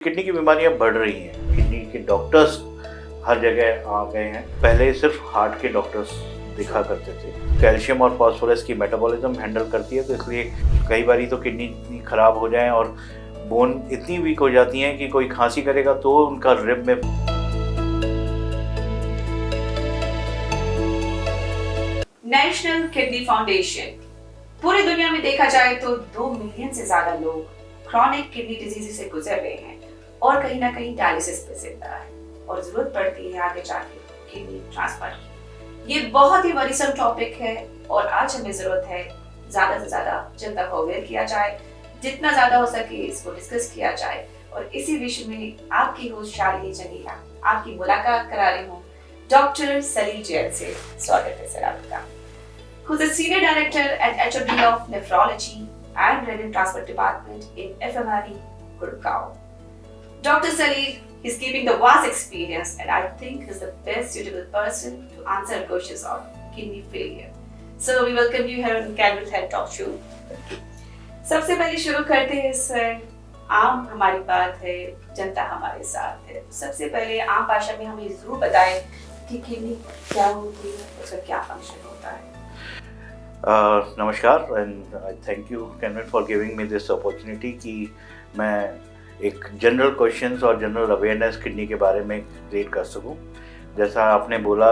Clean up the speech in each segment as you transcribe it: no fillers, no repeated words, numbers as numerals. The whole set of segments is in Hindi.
किडनी की बीमारियां बढ़ रही हैं। किडनी के डॉक्टर्स हर जगह आ गए हैं। पहले सिर्फ हार्ट के डॉक्टर्स दिखा करते थे। कैल्शियम और फास्फोरस की मेटाबॉलिज्म हैंडल करती है, तो इसलिए कई बारी तो किडनी इतनी खराब हो जाए और बोन इतनी वीक हो जाती हैं कि कोई खांसी करेगा तो उनका रिब में नेशनल किडनी फाउंडेशन पूरी दुनिया में देखा जाए तो 2 मिलियन से ज्यादा लोग क्रॉनिक किडनी डिजीज से गुजर रहे हैं और कहीं ना कहीं डायलिसिस पे जिंदा है और जरूरत पड़ती है आगे जाके किडनी ट्रांसप्लांट की। ये बहुत ही वरीसम टॉपिक है और आज हमें जरूरत है ज्यादा से ज्यादा जनता को अवेयर किया जाए, जितना ज्यादा हो सके इसको डिस्कस किया जाए। और इसी विषय में आपकी होस्ट शालिनी जमीला आपकी मुलाकात करा रही हूँ डॉक्टर सलील जैन से। स्वागत है सर आपका। who's a senior director at HOD of Nephrology and Renal Transplant Department in FMRE, Gurgaon. Dr. Salil is keeping the vast experience and I think is the best suitable person to answer questions on kidney failure. So we welcome you here on Canvas Health Talk Show. सबसे पहले शुरू करते हैं सर, आम हमारी बात है, जनता हमारे साथ है। सबसे पहले आम भाषा में हमें जरूर बताएं कि किडनी क्या होती है, उसका क्या फंक्शन होता है। नमस्कार एंड आई थैंक यू कैनवेट for giving me this opportunity कि मैं एक जनरल क्वेश्चंस और जनरल अवेयरनेस किडनी के बारे में क्रिएट कर सकूं। जैसा आपने बोला,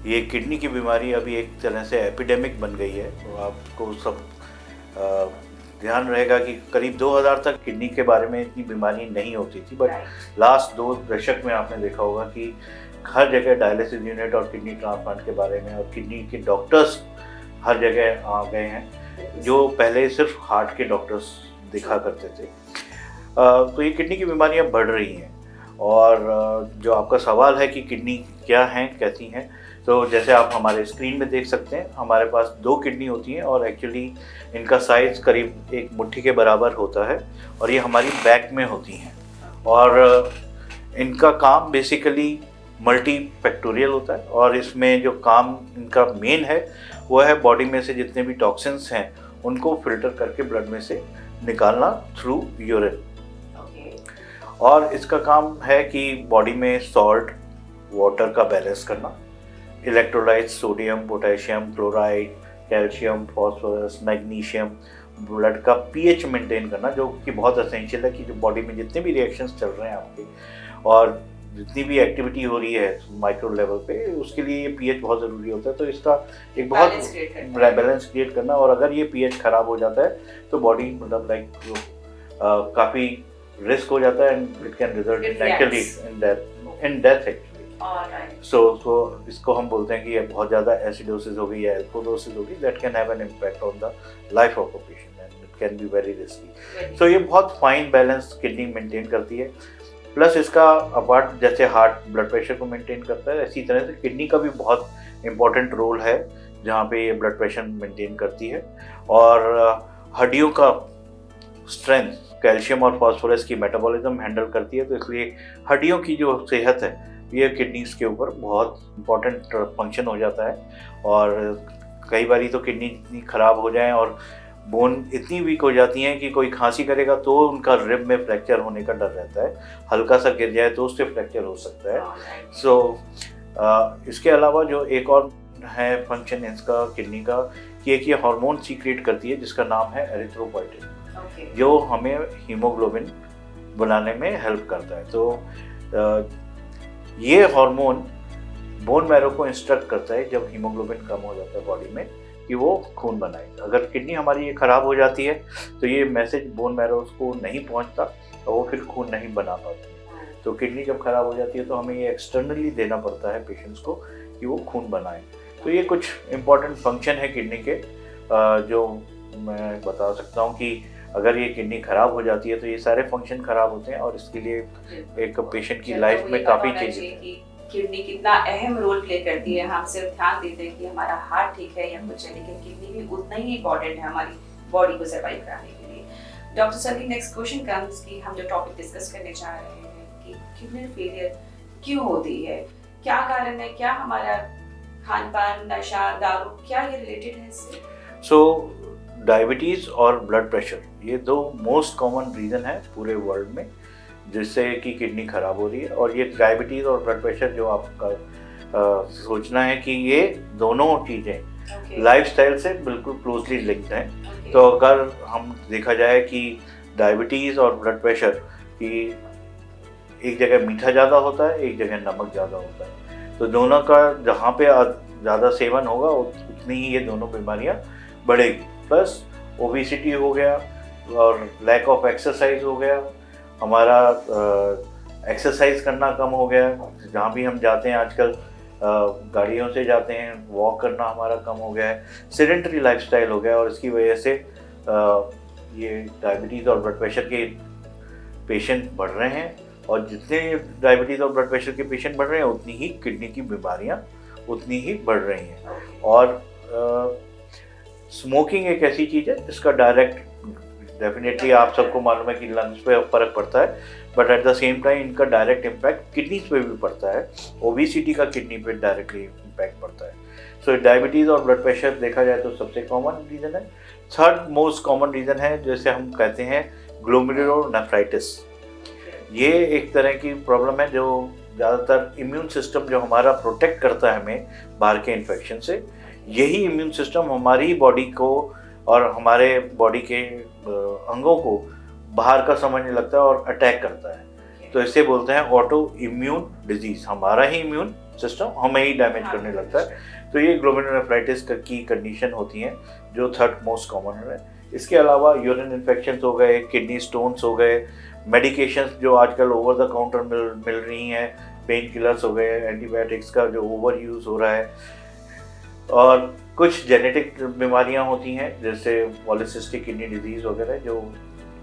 ये किडनी की बीमारी अभी एक तरह से एपिडेमिक बन गई है। तो आपको सब ध्यान रहेगा कि करीब 2000 तक किडनी के बारे में इतनी बीमारी नहीं होती थी, बट लास्ट 2 दशक में आपने देखा होगा कि हर जगह डायलिसिस यूनिट और किडनी ट्रांसप्लांट के बारे में और किडनी के डॉक्टर्स हर जगह आ गए हैं, जो पहले सिर्फ हार्ट के डॉक्टर्स दिखा करते थे। तो ये किडनी की बीमारियां बढ़ रही हैं। और जो आपका सवाल है कि किडनी क्या हैं, कैसी हैं, तो जैसे आप हमारे स्क्रीन में देख सकते हैं, हमारे पास 2 किडनी होती हैं और एक्चुअली इनका साइज़ करीब एक मुट्ठी के बराबर होता है और ये हमारी बैक में होती हैं। और इनका काम बेसिकली मल्टीफैक्टोरियल होता है और इसमें जो काम इनका मेन है वो है बॉडी में से जितने भी टॉक्सिन्स हैं उनको फिल्टर करके ब्लड में से निकालना थ्रू यूरिन। और इसका काम है कि बॉडी में सॉल्ट वाटर का बैलेंस करना, electrolytes sodium, potassium, chloride, calcium, phosphorus, magnesium, blood का पीएच मेंटेन करना, जो कि बहुत एसेंशियल है कि जो बॉडी में जितने भी रिएक्शंस चल रहे हैं आपके और जितनी भी एक्टिविटी हो रही है माइक्रो लेवल पे, उसके लिए ये पीएच बहुत ज़रूरी होता है। तो इसका एक बहुत बैलेंस क्रिएट करना, और अगर ये पीएच खराब हो जाता है तो बॉडी मतलब लाइक काफ़ी रिस्क हो जाता है and it can result actually in death actually. So इसको हम बोलते हैं कि ये बहुत ज़्यादा एसिडोसिस हो गई या एल्कोडोसिस हो गई, that can have an impact on the life of a patient and it can be very risky. So ये बहुत फाइन बैलेंस किडनी मेंटेन करती है। प्लस इसका अपार्ट जैसे हार्ट ब्लड प्रेशर को मेंटेन करता है, इसी तरह से किडनी का भी बहुत इम्पोर्टेंट रोल है जहाँ पे ये ब्लड प्रेशर मेंटेन करती है। और हड्डियों का स्ट्रेंथ कैल्शियम और फास्फोरस की मेटाबॉलिज्म हैंडल करती है, तो इसलिए हड्डियों की जो सेहत है ये किडनीज के ऊपर बहुत इम्पोर्टेंट फंक्शन हो जाता है। और कई बारी तो किडनी इतनी खराब हो जाए और बोन इतनी वीक हो जाती हैं कि कोई खांसी करेगा तो उनका रिब में फ्रैक्चर होने का डर रहता है, हल्का सा गिर जाए तो उससे फ्रैक्चर हो सकता है। सो इसके अलावा जो एक और है फंक्शन इसका किडनी का, कि एक ये हार्मोन सीक्रेट करती है जिसका नाम है एरिथ्रोपोइटिन, जो हमें हीमोग्लोबिन बनाने में हेल्प करता है। तो ये हार्मोन बोन मैरो को इंस्ट्रक्ट करता है जब हीमोग्लोबिन कम हो जाता है बॉडी में कि वो खून बनाए। अगर किडनी हमारी ये ख़राब हो जाती है तो ये मैसेज बोन मैरो को नहीं पहुंचता और वो फिर खून नहीं बना पाती। तो किडनी जब ख़राब हो जाती है तो हमें ये एक्सटर्नली देना पड़ता है पेशेंट्स को कि वो खून बनाए। तो ये कुछ इम्पॉर्टेंट फंक्शन है किडनी के जो मैं बता सकता हूँ कि अगर ये किडनी ख़राब हो जाती है तो ये सारे फंक्शन ख़राब होते हैं और इसके लिए एक पेशेंट की लाइफ में काफ़ी चेंजेस हैं। किडनी कितना अहम रोल प्ले करती है। हम सिर्फ ध्यान देते हैं कि हमारा हार्ट ठीक है या कुछ है, लेकिन किडनी भी उतना ही इम्पोर्टेंट है हमारी बॉडी को सर्वाइव कराने के लिए। डॉक्टर सलील, नेक्स्ट क्वेश्चन कम्स कि हम जो टॉपिक डिस्कस करने जा रहे हैं कि किडनी फेलियर क्यों होती है, क्या कारण है, क्या हमारा खान पान, नशा, दारू, क्या ये रिलेटेड है इससे? सो डायबिटीज़ और ब्लड प्रेशर ये 2 मोस्ट कॉमन रीज़न है पूरे वर्ल्ड में जिससे कि किडनी खराब हो रही है। और ये डायबिटीज़ और ब्लड प्रेशर जो आपका सोचना है कि ये दोनों चीज़ें लाइफस्टाइल से बिल्कुल क्लोजली लिंक्ड हैं। तो अगर हम देखा जाए कि डायबिटीज़ और ब्लड प्रेशर की एक जगह मीठा ज़्यादा होता है, एक जगह नमक ज़्यादा होता है, तो दोनों का जहाँ पे ज़्यादा सेवन होगा उतनी ही ये दोनों बीमारियाँ बढ़ेगी। प्लस ओबेसिटी हो गया और लैक ऑफ एक्सरसाइज हो गया, हमारा एक्सरसाइज करना कम हो गया। जहाँ भी हम जाते हैं आजकल गाड़ियों से जाते हैं, वॉक करना हमारा कम हो गया है, सेडेंटरी लाइफस्टाइल हो गया। और इसकी वजह से ये डायबिटीज़ और ब्लड प्रेशर के पेशेंट बढ़ रहे हैं। और जितने डायबिटीज़ और ब्लड प्रेशर के पेशेंट बढ़ रहे हैं उतनी ही किडनी की बीमारियाँ उतनी ही बढ़ रही हैं। और स्मोकिंग एक ऐसी चीज़ है जिसका डायरेक्ट डेफिनेटली आप सबको मालूम है कि लंग्स पे फ़र्क पड़ता है, but at the same time इनका डायरेक्ट इम्पैक्ट किडनीज पे भी पड़ता है। ओबेसिटी का किडनी पे डायरेक्टली इम्पैक्ट पड़ता है। सो डायबिटीज़ और ब्लड प्रेशर देखा जाए तो सबसे कॉमन रीज़न है। थर्ड मोस्ट कॉमन रीज़न है जैसे हम कहते हैं ग्लोमेरुलोनेफ्राइटिस। ये एक तरह की प्रॉब्लम है जो ज़्यादातर इम्यून सिस्टम जो हमारा प्रोटेक्ट करता है हमें बाहर के इन्फेक्शन से, यही इम्यून सिस्टम हमारी बॉडी को और हमारे बॉडी के अंगों को बाहर का समझने लगता है और अटैक करता है। तो इसे बोलते हैं ऑटो इम्यून डिजीज। हमारा ही इम्यून सिस्टम हमें ही डैमेज करने लगता है। तो ये ग्लोमेरुलोनेफ्राइटिस की कंडीशन होती हैं जो थर्ड मोस्ट कॉमन है। इसके अलावा यूरिन इन्फेक्शंस हो गए, किडनी स्टोन्स हो गए, मेडिकेशंस जो आजकल ओवर द काउंटर मिल रही हैं, पेन किलर्स हो गए, एंटीबायोटिक्स का जो ओवर यूज़ हो रहा है, और कुछ जेनेटिक बीमारियां होती हैं जैसे पॉलीसिस्टिक किडनी डिजीज़ वगैरह जो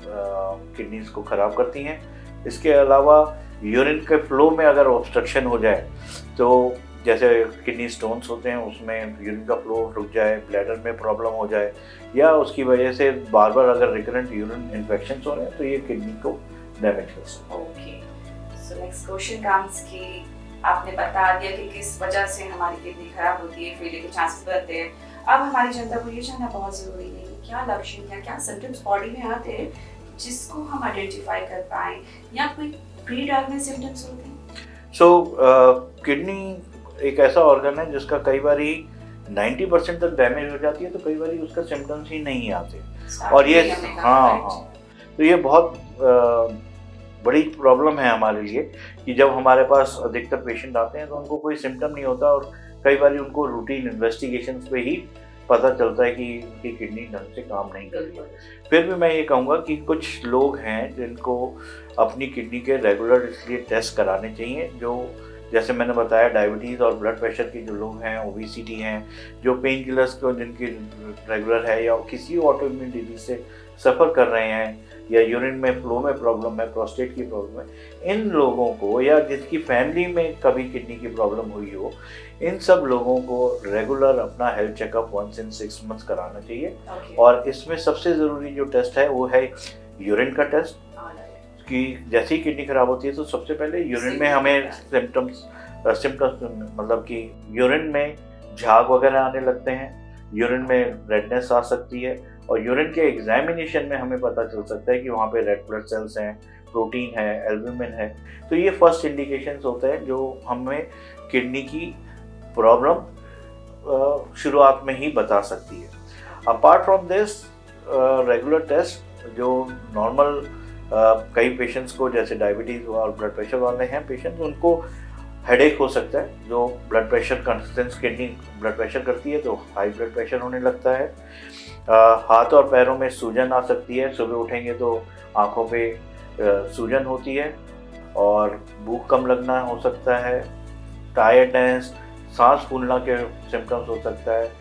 किडनीज को ख़राब करती हैं। इसके अलावा यूरिन के फ्लो में अगर ऑब्स्ट्रक्शन हो जाए, तो जैसे किडनी स्टोन्स होते हैं उसमें यूरिन का फ्लो रुक जाए, ब्लैडर में प्रॉब्लम हो जाए, या उसकी वजह से बार बार अगर रिकरेंट यूरिन इन्फेक्शन हो रहे हैं तो ये किडनी को डैमेज कर सकते हैं। Okay, so next question comes कि आपने बता दिया कि किस वजह से हमारी किडनी खराब होती है, फेलियर के चांसेस बढ़ते हैं। अब हमारी जनता को ये जानना बहुत ज़रूरी है कि क्या लक्षण या क्या सिम्टम्स बॉडी में आते हैं जिसको हम आइडेंटिफाई कर पाएँ, या कोई प्री डायग्नोस्टिक सिम्टम्स होते हैं? सो किडनी एक ऐसा ऑर्गन है जिसका कई बार 90% तक डैमेज हो जाती है, तो कई बार उसका सिम्टम्स ही नहीं आते। और ये हाँ, तो ये बहुत बड़ी प्रॉब्लम है हमारे लिए कि जब हमारे पास अधिकतर पेशेंट आते हैं तो उनको कोई सिम्टम नहीं होता, और कई बार उनको रूटीन इन्वेस्टिगेशन पे ही पता चलता है कि उनकी किडनी ढंग से काम नहीं कर रही है। फिर भी मैं ये कहूँगा कि कुछ लोग हैं जिनको अपनी किडनी के रेगुलर इसलिए टेस्ट कराने चाहिए, जो जैसे मैंने बताया डायबिटीज़ और ब्लड प्रेशर के जो लोग हैं, ओबेसिटी हैं, जो पेन किलर्स को जिनकी रेगुलर है, या किसी ऑटो इम्यून डिजीज से सफ़र कर रहे हैं, या यूरिन में फ्लो में प्रॉब्लम है, प्रोस्टेट की प्रॉब्लम है, इन लोगों को, या जिसकी फैमिली में कभी किडनी की प्रॉब्लम हुई हो, इन सब लोगों को रेगुलर अपना हेल्थ चेकअप 1 in 6 months कराना चाहिए। और इसमें सबसे ज़रूरी जो टेस्ट है वो है यूरिन का टेस्ट, कि जैसे ही किडनी खराब होती है तो सबसे पहले यूरिन में हमें सिम्टम्स मतलब कि यूरिन में झाग वगैरह आने लगते हैं, यूरिन में रेडनेस आ सकती है, और यूरिन के एग्जामिनेशन में हमें पता चल सकता है कि वहाँ पे रेड ब्लड सेल्स हैं, प्रोटीन है, एल्ब्यूमिन है। तो ये फर्स्ट इंडिकेशंस होते हैं जो हमें किडनी की प्रॉब्लम शुरुआत में ही बता सकती है। Apart from this regular test जो नॉर्मल कई पेशेंट्स को, जैसे डायबिटीज़ और ब्लड प्रेशर वाले हैं पेशेंट्स, उनको हेडेक हो सकता है, जो blood pressure consistence kidney blood pressure करती है तो हाई ब्लड प्रेशर होने लगता है। हाथ और पैरों में सूजन आ सकती है, सुबह उठेंगे तो आँखों पे सूजन होती है, और भूख कम लगना हो सकता है, टायर्डनेस, सांस फूलना के सिम्टम्स हो सकता है,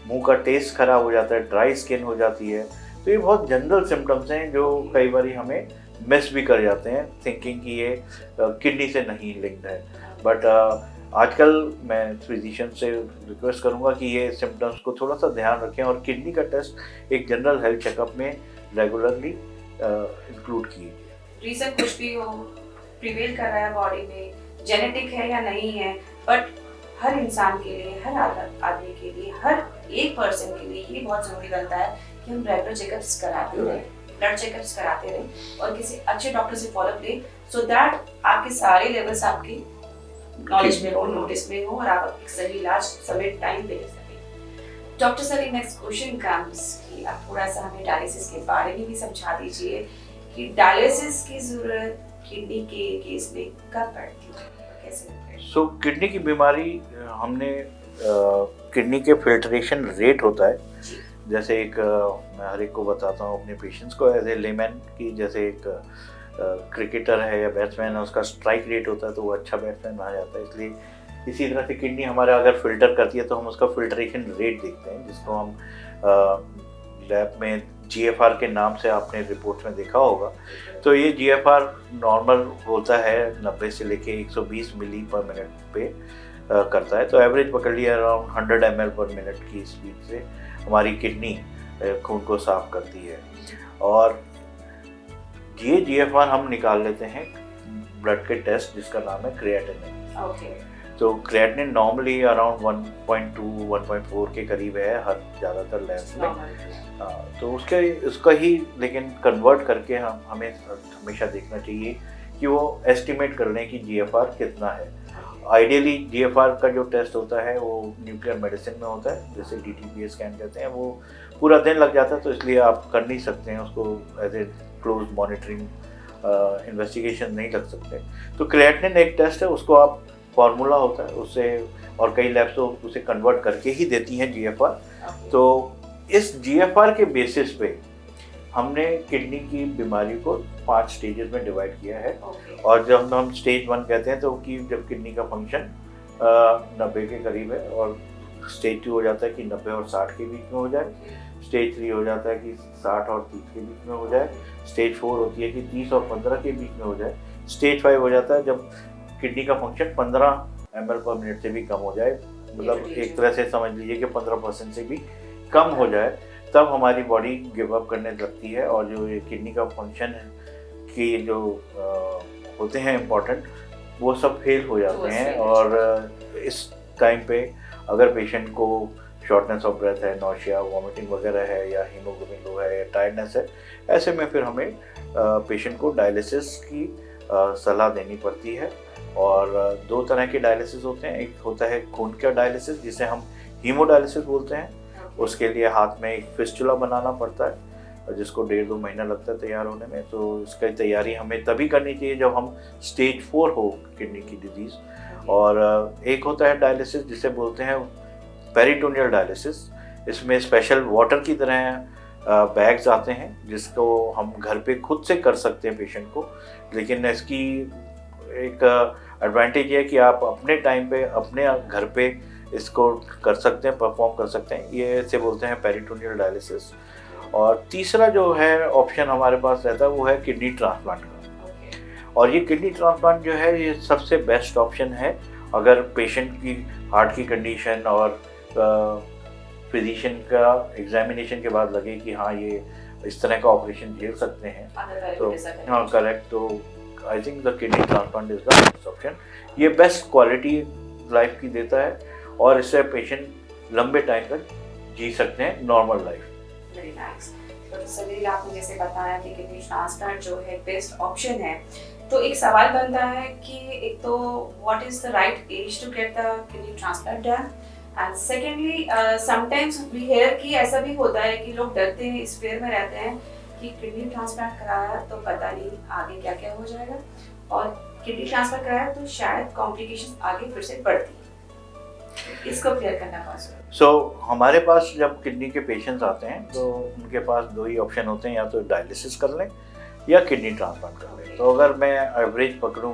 मुंह का टेस्ट खराब हो जाता है, ड्राई स्किन हो जाती है। तो ये बहुत जनरल सिम्टम्स हैं जो कई बार हमें मिस भी कर जाते हैं, थिंकिंग कि ये किडनी से नहीं लिंक्ड है। बट आजकल मैं फिजिशियन से रिक्वेस्ट करूंगा कि ये सिम्टम्स को थोड़ा सा ध्यान रखें, और किडनी का टेस्ट एक जनरल हेल्थ चेकअप में रेगुलरली इंक्लूड कीजिए। रीजन कुछ भी हो, प्रिवेल कर रहा है बॉडी में, जेनेटिक है या नहीं है, बट हर इंसान के लिए, हर आदमी के लिए, हर एक पर्सन के लिए ये बहुत ज़रूरी बनता है कि हम रेगुलर चेकअप्स कराते रहें, ब्लड चेकअप्स कराते रहें, और किसी अच्छे डॉक्टर से फॉलोअप लें, सो दैट आपके सारे लेवल्स आपके नॉलेज में हो, नोटिस में हो और आप एक सही इलाज समय टाइम पे ले सकें। Doctor Salim, next question comes कि आप थोड़ा सा हमें डायलिसिस के बारे में भी समझा दीजिए कि डायलिसिस की जरूरत किडनी के केस में कब पड़ती है, कैसे होता है? सो किडनी की बीमारी हमने किडनी के फिल्ट्रेशन रेट होता है, जैसे एक मैं हर एक को बताता हूँ अपने पेशेंट्स को एज ए लेमैन की, जैसे एक क्रिकेटर है या बैट्समैन है, उसका स्ट्राइक रेट होता है तो वो अच्छा बैट्समैन माना जाता है। इसलिए इसी तरह से किडनी हमारा अगर फिल्टर करती है तो हम उसका फिल्ट्रेशन रेट देखते हैं, जिसको हम लैब में GFR के नाम से आपने रिपोर्ट में देखा होगा। तो ये GFR नॉर्मल होता है 90 से लेके 120 मिली पर मिनट पे करता है। तो एवरेज पकड़ लिया अराउंड 100 ml पर मिनट की स्पीड से हमारी किडनी खून को साफ करती है। और ये GFR हम निकाल लेते हैं ब्लड के टेस्ट जिसका नाम है क्रिएटिनिन। ओके। तो क्रिएटिनिन नॉर्मली अराउंड 1.2 1.4 के करीब है हर ज़्यादातर लैब्स में। तो उसका ही लेकिन कन्वर्ट करके हमें हमेशा देखना चाहिए कि वो एस्टिमेट कर लें कि GFR कितना है। आइडियली GFR का जो टेस्ट होता है वो न्यूक्लियर मेडिसिन में होता है, जैसे DTPA स्कैन कहते हैं, वो पूरा दिन लग जाता है, तो इसलिए आप कर नहीं सकते हैं उसको as a close monitoring investigation नहीं लग सकते। तो क्रिएटिनिन एक टेस्ट है, उसको आप फार्मूला होता है उससे, और कई लैब्स तो उसे कन्वर्ट करके ही देती हैं GFR। तो इस GFR के बेसिस पे हमने किडनी की बीमारी को 5 स्टेजेस में डिवाइड किया है। और जब हम स्टेज 1 कहते हैं तो कि जब किडनी का फंक्शन 90 के करीब है, और स्टेज 2 हो जाता है कि 90 और 60 के बीच में हो जाए, स्टेज 3 हो जाता है कि 60 और 30 के बीच में हो जाए, स्टेज 4 होती है कि 30 और 15 के बीच में हो जाए, स्टेज 5 हो जाता है जब किडनी का फंक्शन 15 ml पर मिनट से भी कम हो जाए, मतलब एक तरह से समझ लीजिए कि 15% से भी कम हो जाए, तब हमारी बॉडी गिव अप करने लगती है। और जो ये किडनी का फंक्शन है कि जो होते हैं इम्पोर्टेंट, वो सब फेल हो जाते हैं। और इस टाइम पे अगर पेशेंट को शॉर्टनेस ऑफ ब्रेथ है, नौशिया, वॉमिटिंग वगैरह है, या हीमोग्लोबिन लो है, या टायर्डनेस है, ऐसे में फिर हमें पेशेंट को डायलिसिस की सलाह देनी पड़ती है। और 2 तरह के डायलिसिस होते हैं, एक होता है खून का डायलिसिस जिसे हम हीमोडायलिसिस बोलते हैं। उसके लिए हाथ में एक फिस्टुला बनाना पड़ता है, जिसको 1.5-2 महीना लगता है तैयार होने में। तो इसकी तैयारी हमें तभी करनी चाहिए जब हम स्टेज 4 हो किडनी की डिजीज़। और एक होता है डायलिसिस जिसे बोलते हैं पेरिटोनियल डायलिसिस। इसमें स्पेशल वाटर की तरह बैग्स आते हैं जिसको हम घर पे खुद से कर सकते हैं पेशेंट को, लेकिन इसकी एक एडवांटेज है कि आप अपने टाइम पे अपने घर पे इसको कर सकते हैं, परफॉर्म कर सकते हैं। ये इसे बोलते हैं पेरिटोनियल डायलिसिस। और तीसरा जो है ऑप्शन हमारे पास रहता है वो है किडनी ट्रांसप्लांट का। और ये किडनी ट्रांसप्लांट जो है ये सबसे बेस्ट ऑप्शन है अगर पेशेंट की हार्ट की कंडीशन और फिजिशियन का एग्जामिनेशन के बाद लगे कि हाँ ये इस तरह का ऑपरेशन झेल सकते हैं। तो हाँ करेक्ट, तो I think the kidney transplant is the best option. ये बेस्ट क्वालिटी लाइफ की देता है और इससे पेशेंट लंबे टाइम तक जी सकते हैं नॉर्मल लाइफ। Very nice. तो सलील, आपने जैसे बताया कि किडनी ट्रांसप्लांट जो है बेस्ट ऑप्शन है, तो एक सवाल बनता है कि एक तो what is the right age to get the kidney transplant done, and secondly sometimes we hear कि ऐसा भी होता है कि लोग डरते हैं, इस फेयर में रहते हैं कि किडनी ट्रांसप्लांट कराया तो पता नहीं आगे क्या क्या हो जाएगा, और किडनी ट्रांसप्लांट कराया तो शायद कॉम्प्लिकेशंस आगे फिर से बढ़ती है। इसको क्लियर करना पॉसिबल। सो हमारे पास जब किडनी के पेशेंट्स आते हैं तो उनके पास 2 ही ऑप्शन होते हैं, या तो डायलिसिस कर लें या किडनी ट्रांसप्लांट कर लें। तो अगर मैं एवरेज पकड़ूं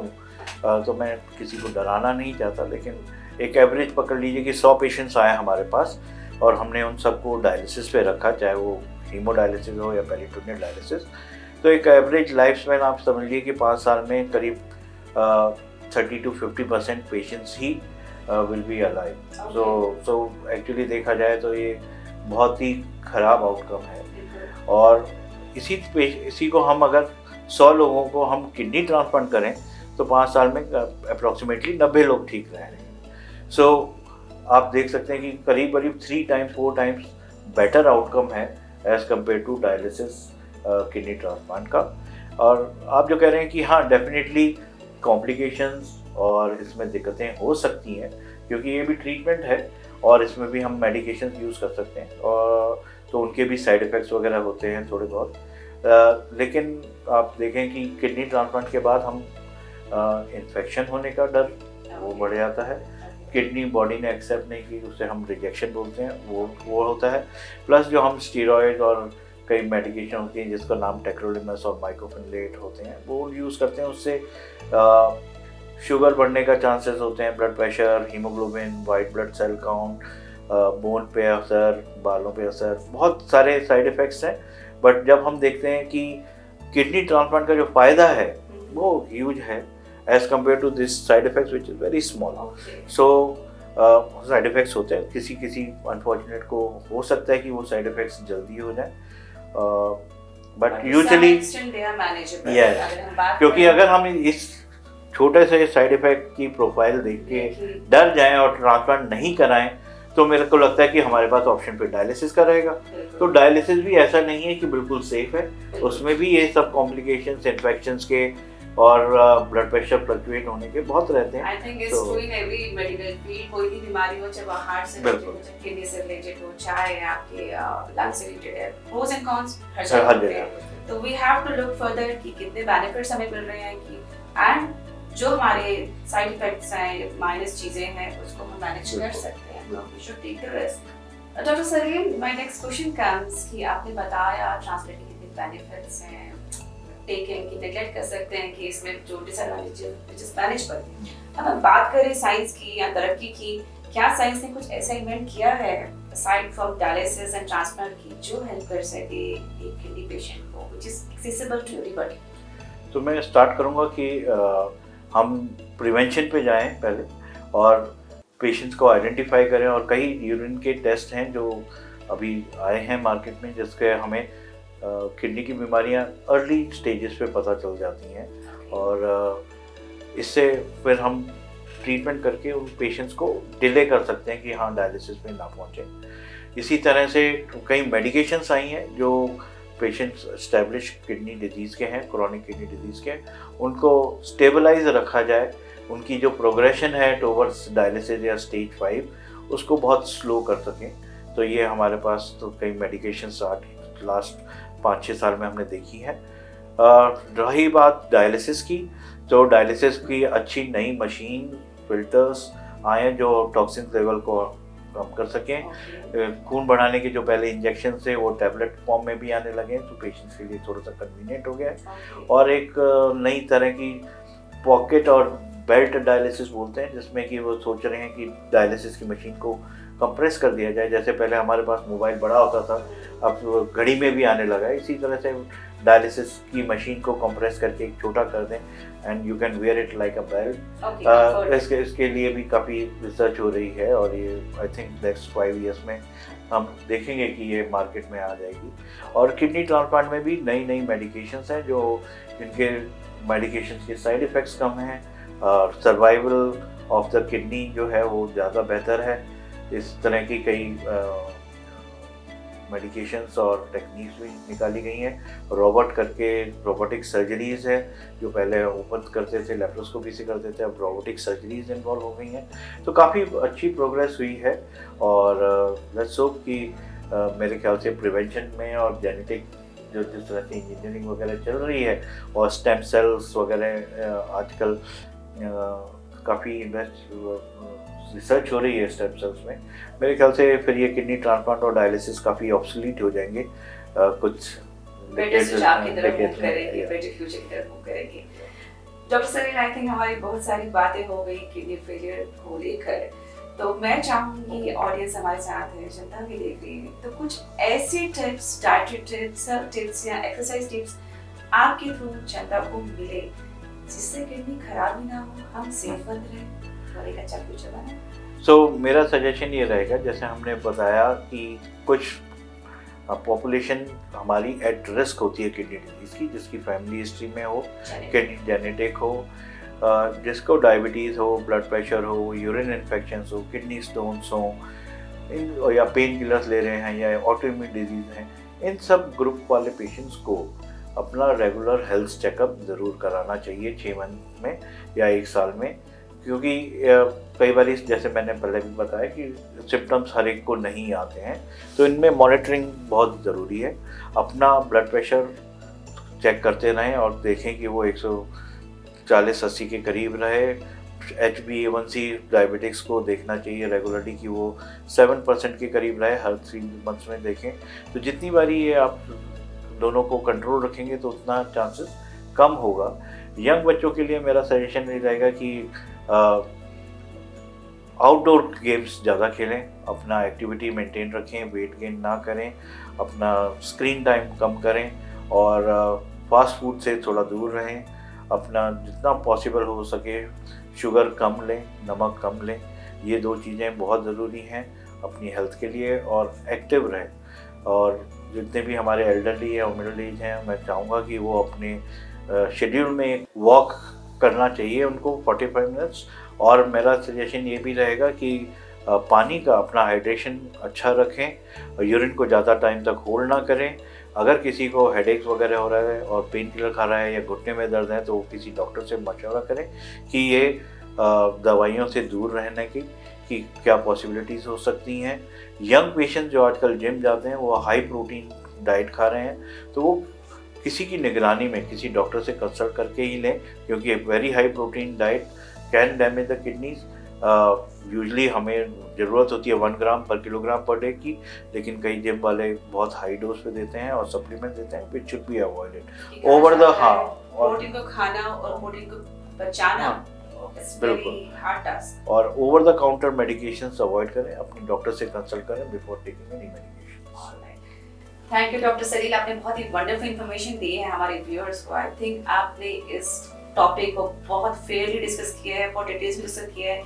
तो मैं किसी को डराना नहीं चाहता, लेकिन एक एवरेज पकड़ लीजिए कि 100 पेशेंट्स आए हमारे पास और हमने उन सबको डायलिसिस पे रखा, चाहे वो हीमोडायलिसिस हो या पेरिटोनियल डायलिसिस। तो एक एवरेज लाइफ स्पैन आप समझिए कि 5 साल में करीब 30 to 50% patients he will be alive. So actually देखा जाए तो ये बहुत ही ख़राब आउटकम है। और इसी को हम अगर 100 लोगों को हम किडनी ट्रांसप्लांट करें तो 5 साल में अप्रॉक्सीमेटली 90 लोग ठीक रह रहे हैं। सो आप देख सकते हैं कि करीब 3 times 4 times बेटर आउटकम है as compared to dialysis kidney transplant का। और आप जो कह रहे हैं कि हाँ डेफिनेटली कॉम्प्लिकेशंस और इसमें दिक्कतें हो सकती हैं, क्योंकि ये भी ट्रीटमेंट है और इसमें भी हम मेडिकेशन यूज़ कर सकते हैं, और तो उनके भी साइड इफ़ेक्ट्स वगैरह होते हैं थोड़े बहुत। लेकिन आप देखें कि किडनी ट्रांसप्लांट के बाद हम इन्फेक्शन होने का डर वो बढ़ जाता है, किडनी बॉडी ने एक्सेप्ट नहीं की, उसे हम रिजेक्शन बोलते हैं, वो होता है। प्लस जो हम स्टीरॉयड और कई मेडिकेशन होती हैं जिसका नाम टेक्रोलिमस और माइक्रोफिनलेट होते हैं, वो यूज़ करते हैं, उससे शुगर बढ़ने का चांसेस होते हैं, blood pressure, haemoglobin, white blood cell count, bone पे असर, बालों पे असर, बहुत सारे साइड इफ़ेक्ट्स हैं। बट जब हम देखते हैं कि किडनी ट्रांसप्लांट का जो फ़ायदा है वो ह्यूज है as compared to this side effects which is very small. So side effects होते हैं, किसी किसी अनफॉर्चुनेट को हो सकता है कि वो साइड इफ़ेक्ट्स जल्दी हो जाए, बट यूजुअली यस, क्योंकि अगर हम इस छोटे से साइड इफ़ेक्ट की प्रोफाइल देख के डर जाएं और ट्रांसप्लांट नहीं कराएं, तो मेरे को लगता है कि हमारे पास ऑप्शन पे डायलिसिस का रहेगा। तो डायलिसिस भी ऐसा नहीं है कि बिल्कुल सेफ है, उसमें भी ये सब कॉम्प्लिकेशंस, इन्फेक्शंस के और ब्लड प्रेशर फ्लक्चुएट होने के बहुत रहते हैं। I think it's true in every medical field, कोई भी बीमारी हो, चाहे वो हार्ट से रिलेटेड हो, चाहे किडनी से रिलेटेड हो, चाहे आपके लंग से रिलेटेड है, प्रोस एंड कॉन्स हर जगह। तो we have to look further कि कितने बेनिफिट्स हमें मिल रहे हैं कि एंड जो हमारे साइड इफेक्ट्स हैं, माइनस चीजें हैं, उसको हम मैनेज कर सकते हैं। तो we should take the risk. Doctor Salim, my next question comes कि आपने बताया ट्रांसप्लांट के कितने बेनिफिट्स हैं, टेकिंग की नेगलेक्ट कर सकते हैं कि इसमें जो डिसएडवांटेजेस व्हिच इज मैनेजेबल। अब हम बात करें साइंस की या तरक्की की, क्या साइंस ने कुछ ऐसा इन्वेंट किया है aside from dialysis and transplant की जो हेल्प कर सके एक किडनी पेशेंट को which is accessible to everybody? तो मैं स्टार्ट करूंगा कि हम प्रिवेंशन पे जाएं पहले और पेशेंट्स को आइडेंटिफाई करें, और कई यूरिन के टेस्ट हैं जो अभी आए हैं मार्केट में जिसके हमें किडनी की बीमारियां अर्ली स्टेजेस पे पता चल जाती हैं, और इससे फिर हम ट्रीटमेंट करके उन पेशेंट्स को डिले कर सकते हैं कि हाँ डायलिसिस में ना पहुँचे। इसी तरह से कई मेडिकेशंस आई हैं जो पेशेंट्स एस्टेब्लिश किडनी डिजीज़ के हैं, क्रॉनिक किडनी डिजीज़ के, उनको स्टेबलाइज रखा जाए, उनकी जो प्रोग्रेशन है टुवर्ड्स डायलिसिस या स्टेज 5 उसको बहुत स्लो कर सकें। तो ये हमारे पास तो कई मेडिकेशंस लास्ट 5-6 साल में हमने देखी है। रही बात डायलिसिस की, तो डायलिसिस की अच्छी नई मशीन, फिल्टर्स आए जो टॉक्सिन लेवल को कम कर सकें। खून बढ़ाने के जो पहले इंजेक्शन थे वो टैबलेट फॉर्म में भी आने लगे, तो पेशेंट्स के लिए थोड़ा सा कन्वीनियंट हो गया है। और एक नई तरह की पॉकेट और बेल्ट डायलिसिस बोलते हैं, जिसमें कि वो सोच रहे हैं कि डायलिसिस की मशीन को कंप्रेस कर दिया जाए। जैसे पहले हमारे पास मोबाइल बड़ा होता था, अब घड़ी में भी आने लगा है, इसी तरह से डायलिसिस की मशीन को कंप्रेस करके एक छोटा कर दें and you can wear it like a belt. इसके लिए भी काफ़ी रिसर्च हो रही है, और ये आई थिंक नेक्स्ट 5 ईयर्स में हम देखेंगे कि ये मार्केट में आ जाएगी। और किडनी ट्रांसप्लांट में भी नई नई मेडिकेशंस हैं जो जिनके मेडिकेशंस के साइड इफ़ेक्ट्स कम हैं, और सर्वाइवल ऑफ द किडनी जो है वो ज़्यादा बेहतर है। इस तरह की कई मेडिकेशंस और टेक्निक्स भी निकाली गई हैं। रोबोटिक सर्जरीज़ है, जो पहले ओपन करते थे, लेप्रोस्कोपी से करते थे, अब रोबोटिक सर्जरीज़ इन्वॉल्व हो गई हैं। तो काफ़ी अच्छी प्रोग्रेस हुई है, और लेट्स होप कि मेरे ख्याल से प्रिवेंशन में और जेनेटिक जो जिस तरह की इंजीनियरिंग वगैरह चल रही है, और स्टेम सेल्स वगैरह आजकल काफ़ी रिसर्च हो रही है स्टेम सेल्स में, मेरे ख्याल से फिर ये किडनी ट्रांसप्लांट और डायलिसिस काफ़ी ऑब्सोलीट हो जाएंगे कुछ डॉक्टर सलीम, आई थिंक हमारी बहुत सारी बातें हो गई किडनी फेलियर को लेकर, तो मैं चाहूँगी ऑडियंस हमारे साथ है, जनता भी देख रही है, तो कुछ ऐसे टिप्स, डाइटरी टिप्स या एक्सरसाइज टिप्स आपके थ्रू जनता को मिले जिससे किडनी खराब ही ना हो, हम सेहतमंद रहें और एक अच्छा फ्यूचर बनाएं। सो मेरा सजेशन ये रहेगा, जैसे हमने बताया कि कुछ पॉपुलेशन हमारी एट रिस्क होती है किडनी डिजीज़ की, जिसकी फैमिली हिस्ट्री में हो, किडनी जेनेटिक हो, जिसको डायबिटीज़ हो, ब्लड प्रेशर हो, यूरिन इन्फेक्शंस हो, किडनी स्टोन्स हो, या पेन किलर्स ले रहे हैं या ऑटोइम्यून डिजीज़ हैं, इन सब ग्रुप वाले पेशेंट्स को अपना रेगुलर हेल्थ चेकअप ज़रूर कराना चाहिए 6 मंथ में या 1 साल में, क्योंकि कई बार जैसे मैंने पहले भी बताया कि सिम्टम्स हर एक को नहीं आते हैं, तो इनमें मॉनिटरिंग बहुत ज़रूरी है। अपना ब्लड प्रेशर चेक करते रहें और देखें कि वो 140-80 के करीब रहे। HbA1c डायबिटिक्स को देखना चाहिए रेगुलरली कि वो 7% के करीब रहे, हर 3 मंथ्स में देखें। तो जितनी बारी ये आप दोनों को कंट्रोल रखेंगे तो उतना चांसेस कम होगा। यंग बच्चों के लिए मेरा सजेशन ये रहेगा कि आउटडोर गेम्स ज़्यादा खेलें, अपना एक्टिविटी मेंटेन रखें, वेट गेन ना करें, अपना स्क्रीन टाइम कम करें और फास्ट फूड से थोड़ा दूर रहें। अपना जितना पॉसिबल हो सके शुगर कम लें, नमक कम लें। ये 2 चीज़ें बहुत ज़रूरी हैं अपनी हेल्थ के लिए, और एक्टिव रहें। और जितने भी हमारे एल्डरली हैं और मिडिल एज हैं, मैं चाहूँगा कि वो अपने शेड्यूल में वॉक करना चाहिए उनको 45 मिनट्स। और मेरा सजेशन ये भी रहेगा कि पानी का अपना हाइड्रेशन अच्छा रखें, यूरिन को ज़्यादा टाइम तक होल्ड ना करें। अगर किसी को हेडेक्स वगैरह हो रहा है और पेन किलर खा रहा है या घुटने में दर्द है, तो वो किसी डॉक्टर से मशवरा करें कि ये दवाइयों से दूर रहने की कि क्या पॉसिबिलिटीज़ हो सकती हैं। यंग पेशेंट जो आजकल जिम जाते हैं वो हाई प्रोटीन डाइट खा रहे हैं, तो वो किसी की निगरानी में किसी डॉक्टर से कंसल्ट करके ही लें, क्योंकि एक very high protein diet can damage the kidneys. Usually हमें ज़रूरत होती है 1 ग्राम पर किलोग्राम पर डे की, लेकिन कई जिम वाले बहुत हाई डोज पे देते हैं और सप्लीमेंट देते हैं, which should be avoided over the. हाँ, प्रोटीन को खाना और प्रोटीन को बचाना बिल्कुल, और over the counter medications avoid करें, अपने डॉक्टर से कंसल्ट करें before taking any medication. Thank you doctor Salil, आपने बहुत ही वंडरफुल इंफॉर्मेशन दी है हमारे व्यूअर्स को। आई थिंक आपने इस टॉपिक को बहुत फेयरली डिस्कस किया है, बहुत डिटेल्स में डिस्कस किया है।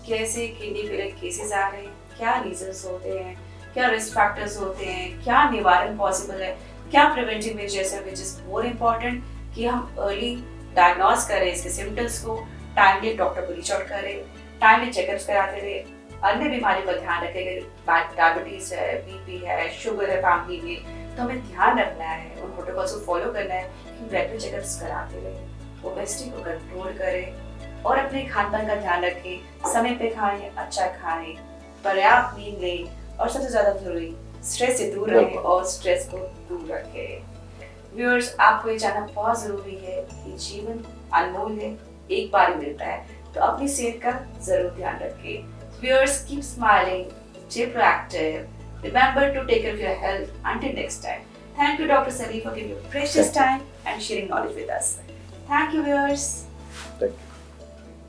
कैसे किडनी फेलियर केसेस आ रहे हैं, क्या रीजंस होते हैं, क्या रिस्क फैक्टर्स होते हैं, क्या निवारण पॉसिबल है, क्या प्रिवेंटिव मेजर्स है, विच इज मोर इम्पोर्टेंट कि हम अर्ली डायग्नोज करें इसके सिम्टम्स को, टाइमली डॉक्टर को रीच आउट करें, टाइमली चेकअप्स कराते रहे, अन्य बीमारी पर ध्यान रखें। डायबिटीज है, बीपी है, शुगर है फैमिली में, तो हमें ध्यान रखना है, उन प्रोटोकॉल्स को फॉलो करना है कि रेगुलर चेकअप्स कराते रहे, ओबेसिटी को कंट्रोल करें और अपने खान पान का ध्यान रखें, समय पे खाएं, अच्छा खाएं, पर्याप्त नींद लें और सबसे ज्यादा जरूरी स्ट्रेस से दूर रहें और स्ट्रेस को दूर रखें। व्यूअर्स, आपको ये जानना बहुत जरूरी है कि जीवन अनमोल है, एक बार ही मिलता है, तो अपनी सेहत का जरूर ध्यान रखें। Viewers, keep smiling, stay proactive. Remember to take care of your health. Until next time. Thank you, Dr. Salih, for giving your precious time and sharing knowledge with us. Thank you, viewers. Thank you.